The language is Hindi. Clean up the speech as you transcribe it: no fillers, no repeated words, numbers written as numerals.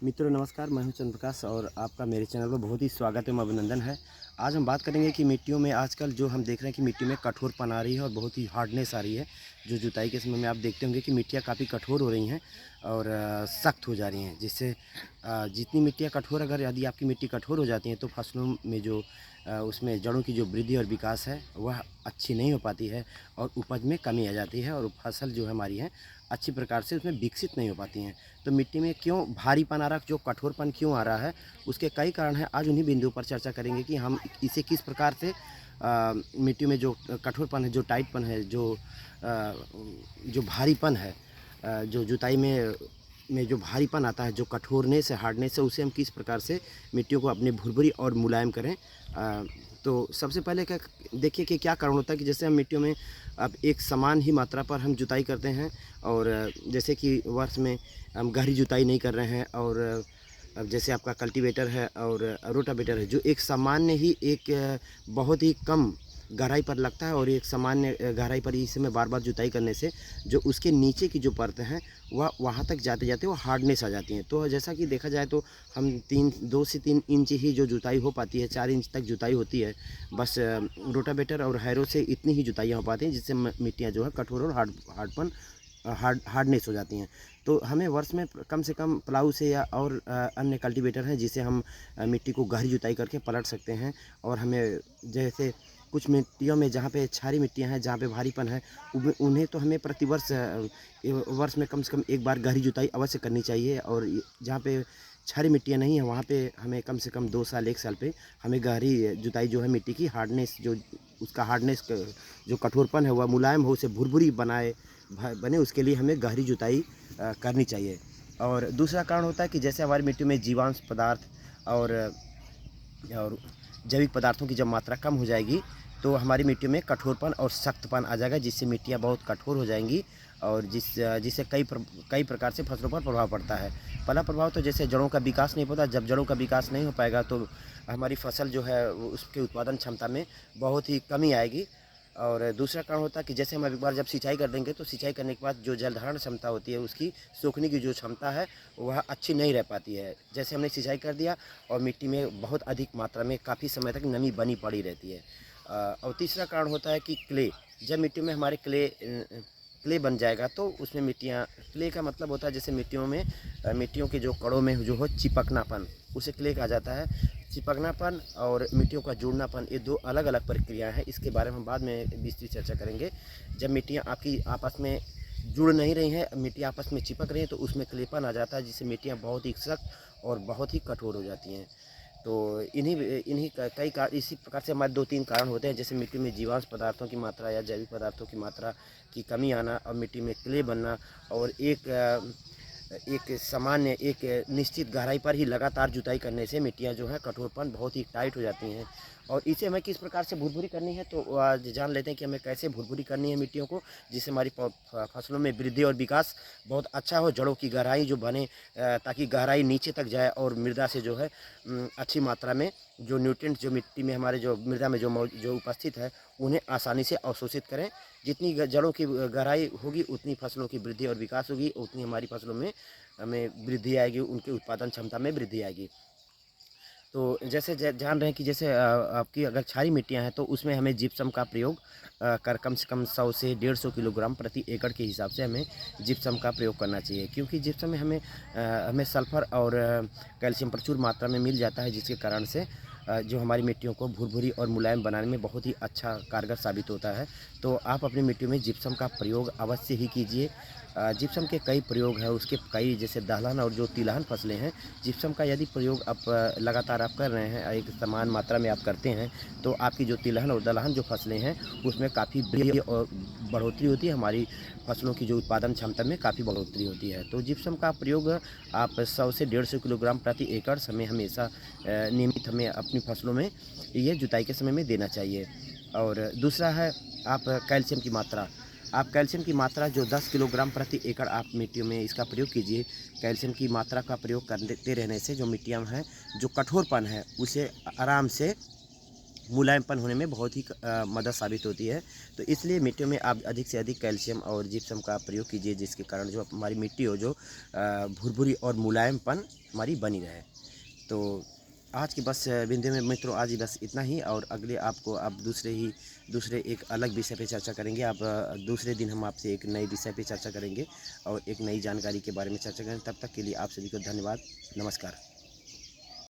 मित्रों नमस्कार, मैं हूं चंद्रप्रकाश और आपका मेरे चैनल पर बहुत ही स्वागत एवं अभिनंदन है। आज हम बात करेंगे कि मिट्टियों में आजकल जो हम देख रहे हैं कि मिट्टी में कठोरपन आ रही है और बहुत ही हार्डनेस आ रही है। जो जुताई के समय में आप देखते होंगे कि मिट्टियाँ काफ़ी कठोर हो रही हैं और सख्त हो जा रही हैं, जिससे जितनी मिट्टियाँ कठोर, अगर यदि आपकी मिट्टी कठोर हो जाती हैं तो फसलों में जो उसमें जड़ों की जो वृद्धि और विकास है वह अच्छी नहीं हो पाती है और उपज में कमी आ जाती है और फसल जो है हमारी है अच्छी प्रकार से उसमें विकसित नहीं हो पाती हैं। तो मिट्टी में क्यों भारीपन आ रहा है, जो कठोरपन क्यों आ रहा है, उसके कई कारण हैं। आज उन्हीं बिंदुओं पर चर्चा करेंगे कि हम इसे किस प्रकार से मिट्टी में जो कठोरपन है, जो टाइटपन है, जो भारीपन है, जो जुताई में जो भारीपन आता है, जो कठोरनेस है, हार्डनेस है, उसे हम किस प्रकार से मिट्टियों को अपने भुरभुरी और मुलायम करें। तो सबसे पहले क्या देखिए कि क्या कारण होता है कि जैसे हम मिट्टियों में अब एक समान ही मात्रा पर हम जुताई करते हैं और जैसे कि वर्ष में हम गहरी जुताई नहीं कर रहे हैं और अब जैसे आपका कल्टीवेटर है और रोटावेटर है, जो एक सामान्य ही एक बहुत ही कम गहराई पर लगता है और एक सामान्य गहराई पर इस समय बार बार जुताई करने से जो उसके नीचे की जो परत हैं वह वहाँ तक जाते जाते वो हार्डनेस आ जाती हैं। तो जैसा कि देखा जाए तो हम 2 से 3 इंच ही जो जुताई हो पाती है, 4 इंच तक जुताई होती है, बस रोटावेटर और हैरो से इतनी ही जुताइयाँ हो पाती हैं, जिससे मिट्टियाँ जो है कठोर और हार्डनेस हो जाती हैं। तो हमें वर्ष में कम से कम प्लाऊ से या और अन्य कल्टीवेटर हैं जिसे हम मिट्टी को गहरी जुताई करके पलट सकते हैं। और हमें जैसे कुछ मिट्टियों में जहाँ पे क्षारीय मिट्टियाँ हैं, जहाँ पे भारीपन है, उन्हें तो हमें प्रतिवर्ष वर्ष में कम से कम एक बार गहरी जुताई अवश्य करनी चाहिए। और जहाँ पे क्षारीय मिट्टियाँ नहीं हैं वहाँ पे हमें कम से कम 2 साल 1 साल पे हमें गहरी जुताई जो है मिट्टी की हार्डनेस, जो उसका हार्डनेस जो कठोरपन है वह मुलायम हो, उसे भुरभुरी बने, उसके लिए हमें गहरी जुताई करनी चाहिए। और दूसरा कारण होता है कि जैसे हमारी मिट्टी में जीवांश पदार्थ और जैविक पदार्थों की जब मात्रा कम हो जाएगी तो हमारी मिट्टी में कठोरपन और सख्तपन आ जाएगा, जिससे मिट्टियाँ बहुत कठोर हो जाएंगी और जिससे कई प्रकार से फसलों पर प्रभाव पड़ता है। पहला प्रभाव तो जैसे जड़ों का विकास नहीं होता। जब जड़ों का विकास नहीं हो पाएगा तो हमारी फसल जो है उसके उत्पादन क्षमता में बहुत ही कमी आएगी। और दूसरा कारण होता है कि जैसे हम एक बार जब सिंचाई कर देंगे तो सिंचाई करने के बाद जो जल धारण क्षमता होती है, उसकी सोखने की जो क्षमता है वह अच्छी नहीं रह पाती है। जैसे हमने सिंचाई कर दिया और मिट्टी में बहुत अधिक मात्रा में काफ़ी समय तक नमी बनी पड़ी रहती है। और तीसरा कारण होता है कि क्ले। जब मिट्टी में हमारे क्ले बन जाएगा तो उसमें मिट्टियाँ, क्ले का मतलब होता है जैसे मिट्टियों के जो कणों में जो हो चिपकनापन, उसे क्ले कहा जाता है। चिपकनापन और मिट्टियों का जुड़नापन, ये 2 अलग अलग प्रक्रियाएं हैं। इसके बारे में हम बाद में विस्तृत चर्चा करेंगे। जब मिट्टियाँ आपकी आपस में जुड़ नहीं रही हैं, मिट्टी आपस में चिपक रही है, तो उसमें क्लेपन आ जाता है, जिससे मिट्टियाँ बहुत ही सख्त और बहुत ही कठोर हो जाती हैं। तो इन्हीं कई इसी प्रकार से हमारे 2-3 कारण होते हैं, जैसे मिट्टी में जीवांश पदार्थों की मात्रा या जैविक पदार्थों की मात्रा की कमी आना और मिट्टी में क्ले बनना और एक सामान्य एक निश्चित गहराई पर ही लगातार जुताई करने से मिट्टियाँ जो हैं कठोरपन बहुत ही टाइट हो जाती हैं। और इसे हमें किस प्रकार से भुरभुरी करनी है तो आज जान लेते हैं कि हमें कैसे भुरभुरी करनी है मिट्टियों को, जिससे हमारी फसलों में वृद्धि और विकास बहुत अच्छा हो, जड़ों की गहराई जो बने, ताकि गहराई नीचे तक जाए और मृदा से जो है अच्छी मात्रा में जो न्यूट्रिएंट जो मिट्टी में हमारे जो मृदा में जो उपस्थित है उन्हें आसानी से अवशोषित करें। जितनी जड़ों की गहराई होगी उतनी फसलों की वृद्धि और विकास होगी, उतनी हमारी फसलों में हमें वृद्धि आएगी, उनके उत्पादन क्षमता में वृद्धि आएगी। तो जैसे जान रहे हैं कि जैसे आपकी अगर क्षारीय मिट्टियाँ हैं तो उसमें हमें जिप्सम का प्रयोग कर कम से कम 100 से 150 किलोग्राम प्रति एकड़ के हिसाब से हमें जिप्सम का प्रयोग करना चाहिए, क्योंकि जिप्सम में हमें सल्फर और कैल्शियम प्रचुर मात्रा में मिल जाता है, जिसके कारण से जो हमारी मिट्टियों को भुरभुरी और मुलायम बनाने में बहुत ही अच्छा कारगर साबित होता है। तो आप अपनी मिट्टी में जिप्सम का प्रयोग अवश्य ही कीजिए। जिप्सम के कई प्रयोग हैं, उसके कई जैसे दलहन और जो तिलहन फसलें हैं, जिप्सम का यदि प्रयोग आप लगातार आप कर रहे हैं, एक समान मात्रा में आप करते हैं, तो आपकी जो तिलहन और दलहन जो फसलें हैं उसमें काफ़ी वृद्धि और बढ़ोतरी होती है, हमारी फसलों की जो उत्पादन क्षमता में काफ़ी बढ़ोतरी होती है। तो जिप्सम का प्रयोग आप 100 से 150 किलोग्राम प्रति एकड़ समय हमेशा नियमित हमें अपनी फसलों में ये जुताई के समय में देना चाहिए। और दूसरा है आप कैल्शियम की मात्रा। आप कैल्शियम की मात्रा जो 10 किलोग्राम प्रति एकड़ आप मिट्टियों में इसका प्रयोग कीजिए। कैल्शियम की मात्रा का प्रयोग करते रहने से जो मिट्टियाँ हैं, जो कठोरपन है उसे आराम से मुलायमपन होने में बहुत ही मदद साबित होती है। तो इसलिए मिट्टियों में आप अधिक से अधिक कैल्शियम और जिप्सम का प्रयोग कीजिए, जिसके कारण जो हमारी मिट्टी हो जो भुरभुरी और मुलायमपन हमारी बनी रहे। तो आज की बस वीडियो में मित्रों आज ही बस इतना ही, और अगले आपको आप दूसरे एक अलग विषय पे चर्चा करेंगे। आप दूसरे दिन हम आपसे एक नए विषय पे चर्चा करेंगे और एक नई जानकारी के बारे में चर्चा करेंगे। तब तक के लिए आप सभी को धन्यवाद। नमस्कार।